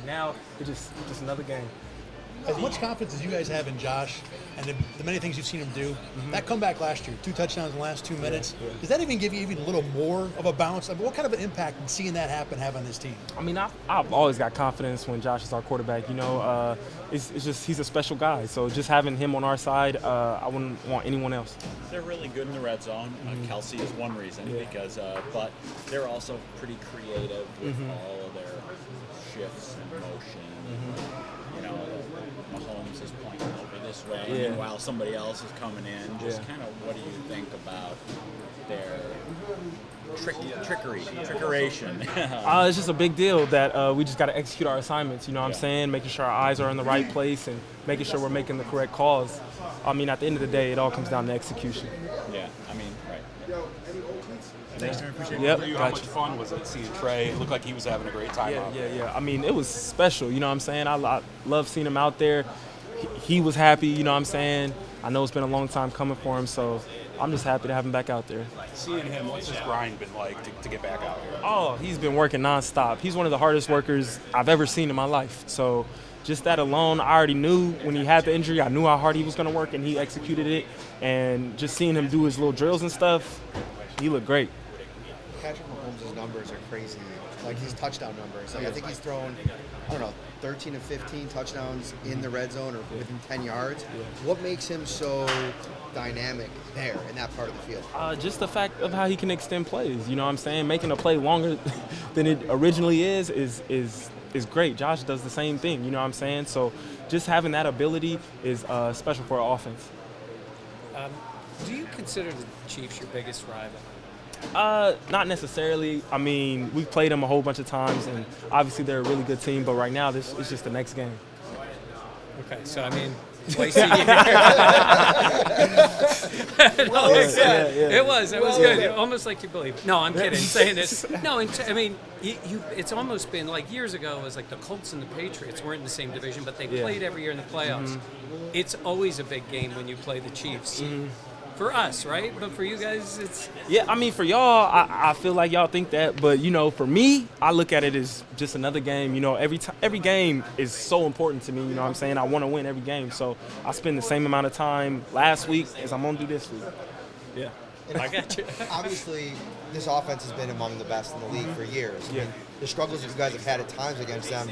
now it's just another game. As much confidence as you guys have in Josh and the many things you've seen him do, that comeback last year, 2 touchdowns in the last 2 minutes, does that even give you even a little more of a bounce? I mean, what kind of an impact did seeing that happen have on this team? I mean, I've always got confidence when Josh is our quarterback. You know, it's just he's a special guy. So just having him on our side, I wouldn't want anyone else. They're really good in the red zone. Kelsey is one reason because, but they're also pretty creative with all of their shifts and motion. You know, Mahomes is pointing over this way, and while somebody else is coming in. Just kind of, what do you think about their trickeration? It's just a big deal that we just got to execute our assignments. You know what I'm saying? Making sure our eyes are in the right place and making sure we're making the correct calls. I mean, at the end of the day, it all comes down to execution. Yeah, I mean, right. Thanks, Taron. Appreciate it. How much fun was it seeing Trey? It looked like he was having a great time out there. Yeah. I mean, it was special. You know what I'm saying? I love seeing him out there. He was happy. You know what I'm saying? I know it's been a long time coming for him, so I'm just happy to have him back out there. Seeing him, what's his grind been like to get back out here? Oh, he's been working nonstop. He's one of the hardest workers I've ever seen in my life. So just that alone, I already knew when he had the injury, I knew how hard he was going to work, and he executed it. And just seeing him do his little drills and stuff, he looked great. Patrick Mahomes' numbers are crazy, like his touchdown numbers. Like I think he's thrown, 13 to 15 touchdowns in the red zone or within 10 yards. What makes him so dynamic there in that part of the field? Just the fact of how he can extend plays. You know what I'm saying? Making a play longer than it originally is great. Josh does the same thing. You know what I'm saying? So just having that ability is special for our offense. Do you consider the Chiefs your biggest rival? Not necessarily. I mean, we've played them a whole bunch of times, and obviously they're a really good team. But right now, this is just the next game. Okay, so I mean, twice a year. It was good. Almost like you believe. No, I'm kidding. Saying this. No, I mean, it's almost been like years ago. It was like the Colts and the Patriots weren't in the same division, but they played every year in the playoffs. It's always a big game when you play the Chiefs. For us, right? But for you guys, it's... Yeah, I mean, for y'all, I feel like y'all think that. But, you know, for me, I look at it as just another game. You know, every game is so important to me. You know what I'm saying? I want to win every game. So I spend the same amount of time last week as I'm going to do this week. Yeah. I got you. Obviously, this offense has been among the best in the league for years. I mean, the struggles that you guys have had at times against them,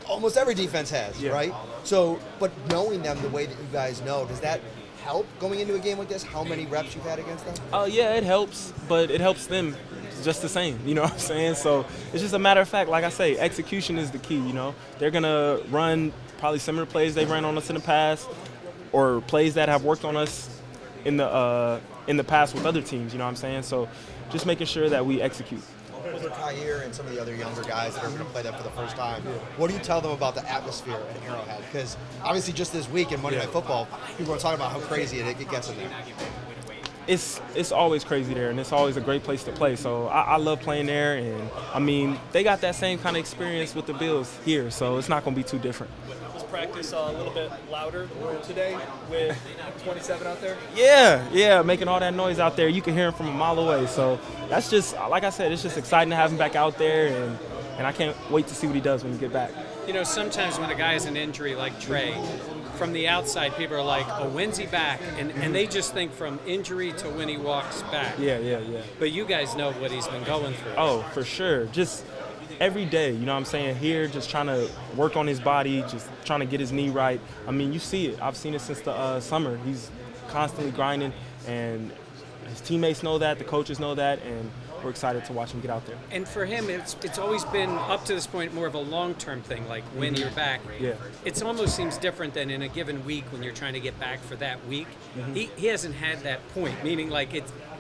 almost every defense has, right? So, but knowing them the way that you guys know, does that help going into a game like this? How many reps you've had against them? Yeah, it helps, but it helps them just the same. You know what I'm saying? So it's just a matter of fact. Like I say, execution is the key. You know, they're gonna run probably similar plays they've ran on us in the past, or plays that have worked on us in the past with other teams. You know what I'm saying? So just making sure that we execute. For Kyer and some of the other younger guys that are going to play that for the first time, what do you tell them about the atmosphere at Arrowhead? Because obviously just this week in Monday Night Football, people are talking about how crazy it gets in there. It's always crazy there, and it's always a great place to play. So I love playing there, and I mean, they got that same kind of experience with the Bills here, so it's not going to be too different. Practice a little bit louder today with 27 out there? Yeah, making all that noise out there. You can hear him from a mile away. So that's just, like I said, it's just exciting to have him back out there, and I can't wait to see what he does when he get back. You know, sometimes when a guy has an injury like Trey, from the outside, people are like, oh, when's he back? And they just think from injury to when he walks back. Yeah. But you guys know what he's been going through. Oh, for sure. Just every day, you know what I'm saying, here, just trying to work on his body, just trying to get his knee right. I mean, you see it. I've seen it since the summer. He's constantly grinding, and his teammates know that, the coaches know that, and we're excited to watch him get out there. And for him, it's always been, up to this point, more of a long-term thing, like when you're back. Yeah. It almost seems different than in a given week when you're trying to get back for that week. He hasn't had that point, meaning like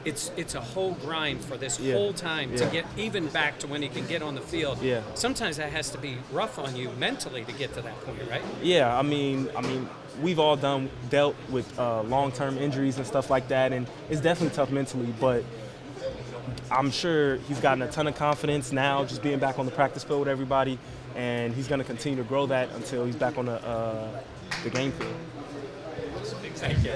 it's a whole grind for this whole time to get even back to when he can get on the field. Yeah. Sometimes that has to be rough on you mentally to get to that point, right? Yeah, I mean, we've all dealt with long-term injuries and stuff like that, and it's definitely tough mentally, but I'm sure he's gotten a ton of confidence now just being back on the practice field with everybody, and he's going to continue to grow that until he's back on the game field. Thank you.